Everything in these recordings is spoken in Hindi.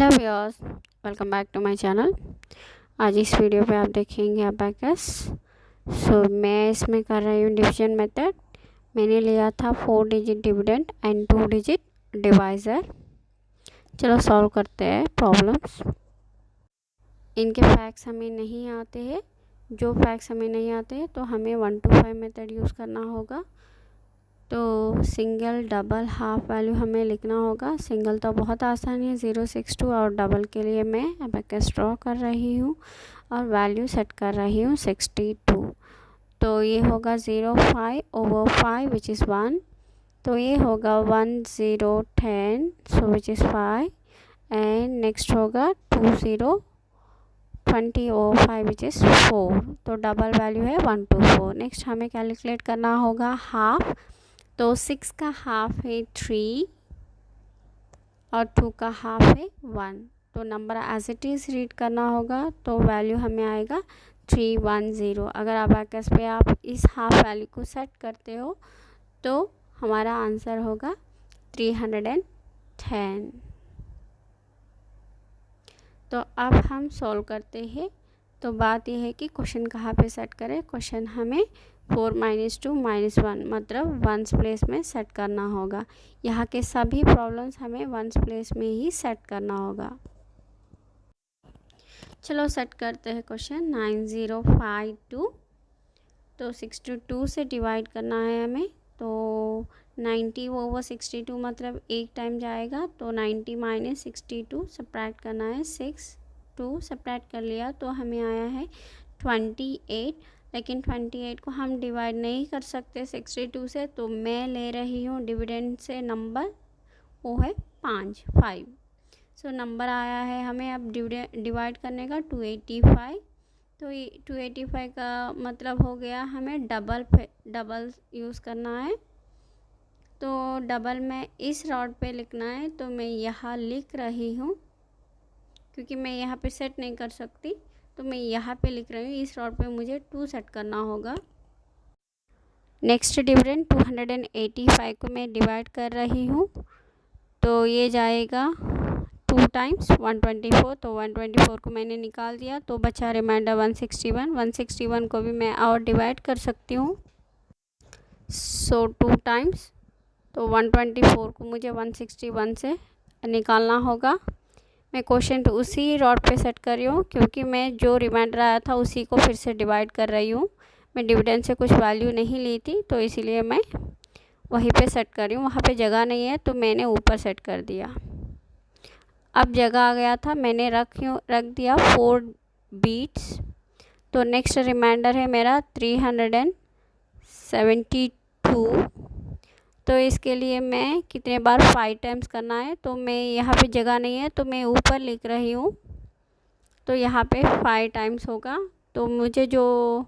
Hello viewers, welcome back to my channel. आज इस वीडियो पे आप देखेंगे अबैकस। मैं इसमें कर रही हूँ डिवीजन मेथड। मैंने लिया था 4 digit dividend and 2 digit divisor. चलो सॉल्व करते हैं प्रॉब्लम्स। इनके फैक्ट्स हमें नहीं आते हैं। जो फैक्ट्स हमें नहीं आते हैं तो हमें 1 to 5 मेथड यूज़ करना होगा। तो सिंगल डबल हाफ वैल्यू हमें लिखना होगा। सिंगल तो बहुत आसान है 062, और डबल के लिए मैं अबैकस ड्रॉ कर रही हूँ और वैल्यू सेट कर रही हूँ 62। तो ये होगा 05/5 विच इज़ 1। तो ये होगा 1010 सो विच इज़ 5। एंड नेक्स्ट होगा 20/5 विच इज़ 4। तो डबल वैल्यू है 1 to 4। नेक्स्ट हमें कैलकुलेट करना होगा हाफ। तो 6 का हाफ है 3 और 2 का हाफ है 1। तो number as it is read करना होगा। तो वैल्यू हमें आएगा 310। अगर अबैकस पे आप इस हाफ वैल्यू को सेट करते हो तो हमारा आंसर होगा 310। तो अब हम सॉल्व करते हैं। तो बात यह है कि क्वेश्चन कहाँ पे सेट करें। क्वेश्चन हमें 4 - 2 - 1 मतलब वंस प्लेस में सेट करना होगा। यहाँ के सभी प्रॉब्लम्स हमें वंस प्लेस में ही सेट करना होगा। चलो सेट करते हैं क्वेश्चन। 9052 तो 62 से डिवाइड करना है हमें। तो 90/62 मतलब एक टाइम जाएगा। तो 90 - 62 सब्ट्रैक्ट करना है 6। 2 सब्ट्रैक्ट कर लिया तो हमें आया है 28। लेकिन 28 को हम डिवाइड नहीं कर सकते 62 से, तो मैं ले रही हूँ डिविडेंड से नंबर, वो है 5। सो नंबर आया है हमें अब डिवाइड करने का 285। तो ये 285 का मतलब हो गया हमें डबल यूज़ करना है। तो डबल में इस रॉड पे लिखना है। तो मैं यहाँ लिख रही हूँ क्योंकि मैं यहाँ पे सेट नहीं कर सकती, तो मैं यहाँ पे लिख रही हूँ। इस रॉड पे मुझे 2 सेट करना होगा। नेक्स्ट डिविडेंड 285 को मैं डिवाइड कर रही हूँ। तो ये जाएगा 2 टाइम्स 124। तो 124 को मैंने निकाल दिया तो बचा रिमाइंडर 161। 161 को भी मैं और डिवाइड कर सकती हूँ। सो 2 टाइम्स, तो 124 को मुझे 161 से निकालना होगा। मैं क्वेश्चन उसी रॉड पे सेट कर रही हूँ क्योंकि मैं जो रिमाइंडर आया था उसी को फिर से डिवाइड कर रही हूँ। मैं डिविडेंड से कुछ वैल्यू नहीं ली थी, तो इसीलिए मैं वहीं पे सेट कर रही हूँ। वहाँ पे जगह नहीं है तो मैंने ऊपर सेट कर दिया। अब जगह आ गया था, मैंने रख दिया 4 बीट्स। तो नेक्स्ट रिमाइंडर है मेरा 372। तो इसके लिए मैं कितने बार 5 टाइम्स करना है। तो मैं यहाँ पे जगह नहीं है तो मैं ऊपर लिख रही हूँ। तो यहाँ पे 5 टाइम्स होगा। तो मुझे जो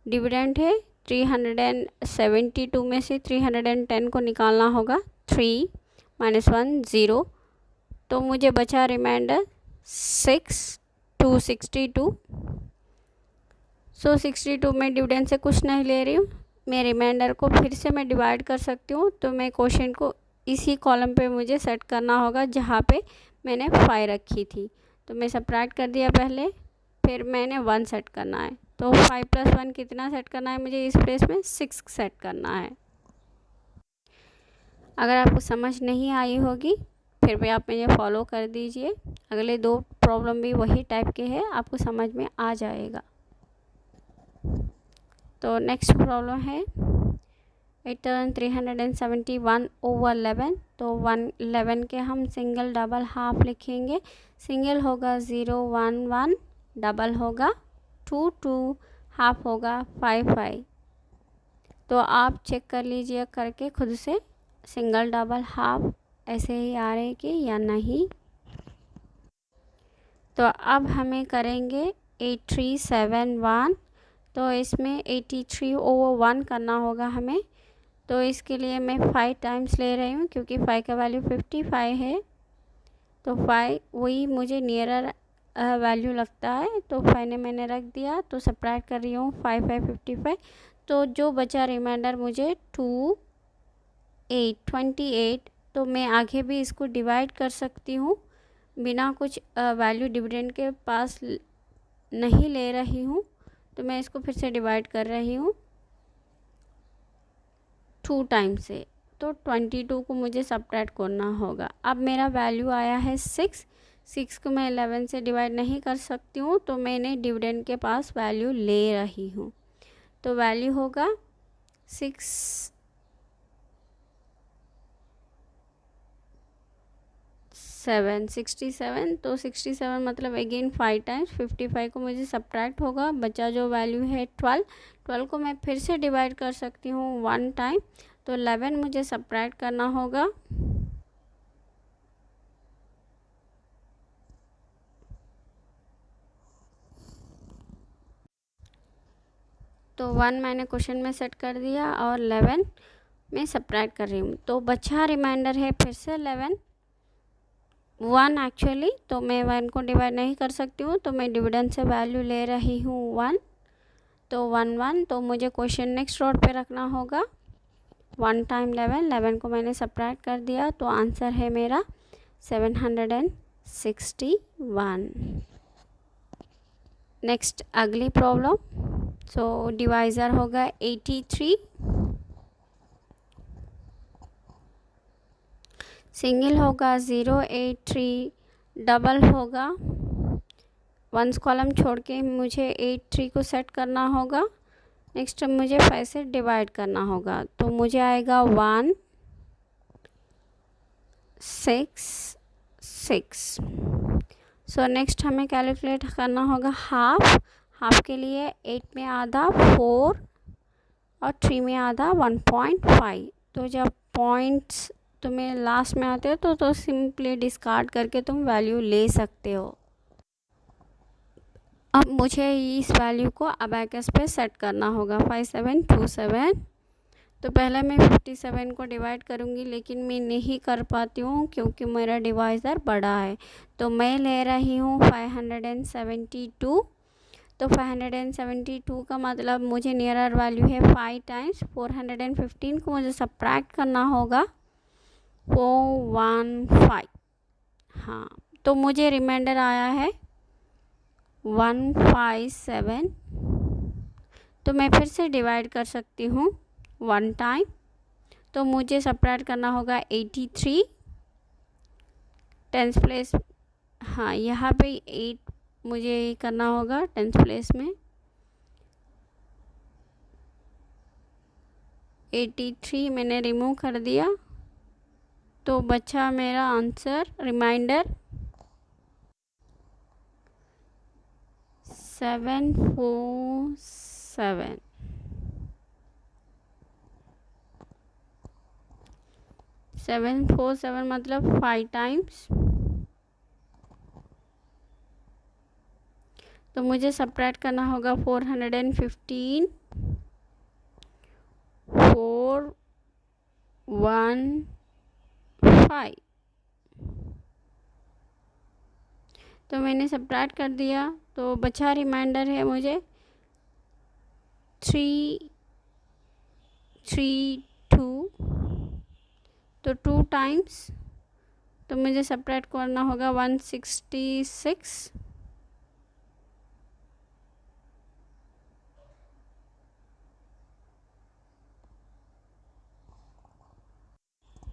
डिविडेंड है 372 में से 310 को निकालना होगा। 3 - 1 0। तो मुझे बचा रिमाइंडर 6 262। सो 62 में डिविडेंड से कुछ नहीं ले रही हूँ। मैं रिमाइंडर को फिर से मैं डिवाइड कर सकती हूँ। तो मैं क्वेश्चन को इसी कॉलम पे मुझे सेट करना होगा जहाँ पे मैंने 5 रखी थी। तो मैं सब्ट्रैक्ट कर दिया पहले, फिर मैंने 1 सेट करना है। तो 5 + 1 कितना सेट करना है मुझे इस प्लेस में 6 सेट करना है। अगर आपको समझ नहीं आई होगी फिर भी आप मुझे फॉलो कर दीजिए। अगले 2 प्रॉब्लम भी वही टाइप के हैं, आपको समझ में आ जाएगा। तो नेक्स्ट प्रॉब्लम है 8371/11। तो 11 के हम सिंगल डबल हाफ लिखेंगे। सिंगल होगा 011, डबल होगा 22, हाफ होगा 55। तो आप चेक कर लीजिए करके खुद से सिंगल डबल हाफ ऐसे ही आ रहे कि या नहीं। तो अब हमें करेंगे 8371। तो इसमें 83/1 करना होगा हमें। तो इसके लिए मैं 5 टाइम्स ले रही हूँ क्योंकि 5 का वैल्यू 55 है। तो 5 वही मुझे नियरर वैल्यू लगता है। तो 5 ने मैंने रख दिया। तो सब्ट्रैक्ट कर रही हूँ 5 5 55। तो जो बचा रिमाइंडर मुझे 28। तो मैं आगे भी इसको डिवाइड कर सकती हूँ। बिना कुछ वैल्यू डिविडेंड के पास नहीं ले रही हूँ, तो मैं इसको फिर से डिवाइड कर रही हूँ 2 टाइम से। तो 22 को मुझे सब्ट्रैक्ट करना होगा। अब मेरा वैल्यू आया है 6 को मैं 11 से डिवाइड नहीं कर सकती हूँ, तो मैंने डिविडेंड के पास वैल्यू ले रही हूँ। तो वैल्यू होगा 67। तो 67 मतलब अगेन 5 टाइम्स 55 को मुझे सब्ट्रैक्ट होगा। बचा जो वैल्यू है 12 को मैं फिर से डिवाइड कर सकती हूँ 1 टाइम। तो 11 मुझे सब्ट्रैक्ट करना होगा। तो 1 मैंने क्वेश्चन में सेट कर दिया और 11 मैं सब्ट्रैक्ट कर रही हूँ। तो बचा रिमाइंडर है फिर से 1 एक्चुअली। तो मैं 1 को डिवाइड नहीं कर सकती हूँ, तो मैं डिविडेंड से वैल्यू ले रही हूँ 1। तो 1 तो मुझे क्वेश्चन नेक्स्ट रोड पे रखना होगा। 1 टाइम 11 को मैंने सब्ट्रैक्ट कर दिया, तो आंसर है मेरा 761। नेक्स्ट अगली प्रॉब्लम। सो डिवाइज़र होगा 83, सिंगल होगा 083, डबल होगा 1 कॉलम छोड़ के मुझे 83 को सेट करना होगा। नेक्स्ट मुझे 5 से डिवाइड करना होगा, तो मुझे आएगा 1 6 6। सो नेक्स्ट हमें कैलकुलेट करना होगा हाफ के लिए 8 में आधा 4 और 3 में आधा 1.5। तो जब पॉइंट्स तुम्हें लास्ट में आते हो तो सिंपली डिस्कार्ड करके तुम वैल्यू ले सकते हो। अब मुझे इस वैल्यू को अबैकस पे सेट करना होगा 5727। तो पहले मैं 57 को डिवाइड करूँगी, लेकिन मैं नहीं कर पाती हूँ क्योंकि मेरा डिवाइज़र बड़ा है। तो मैं ले रही हूँ 572। तो 572 का मतलब मुझे नियरर वैल्यू है 5 टाइम्स 415 को मुझे सब्ट्रैक्ट करना होगा 415। हाँ, तो मुझे रिमाइंडर आया है 157। तो मैं फिर से डिवाइड कर सकती हूँ 1 टाइम। तो मुझे सब्ट्रैक्ट करना होगा 83 टेंथ प्लेस। हाँ, यहाँ पे 8 मुझे करना होगा 10th प्लेस में। 83 मैंने रिमूव कर दिया, तो बचा मेरा आंसर रिमाइंडर 747। मतलब 5 टाइम्स। तो मुझे सब्ट्रैक्ट करना होगा 415 415। तो मैंने सब्ट्रैक्ट कर दिया, तो बचा रिमाइंडर है मुझे 332। तो 2 टाइम्स, तो मुझे सब्ट्रैक्ट करना होगा 166।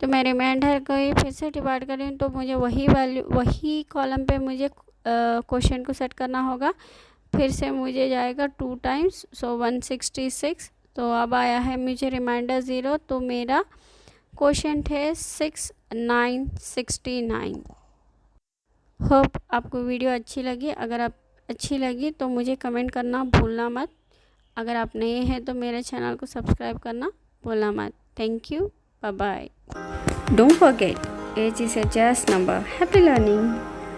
तो मैं रिमाइंडर को ही फिर से डिवाइड कर रही हूँ, तो मुझे वही कॉलम पे मुझे क्वेश्चन को सेट करना होगा। फिर से मुझे जाएगा 2 टाइम्स, सो 166। तो अब आया है मुझे रिमाइंडर 0, तो मेरा क्वेश्चन है 6969। होप आपको वीडियो अच्छी लगी। अगर आप अच्छी लगी तो मुझे कमेंट करना भूलना मत। अगर आप नए हैं तो मेरे चैनल को सब्सक्राइब करना भूलना मत। Thank you, bye bye. Don't forget, age is a just number. Happy learning!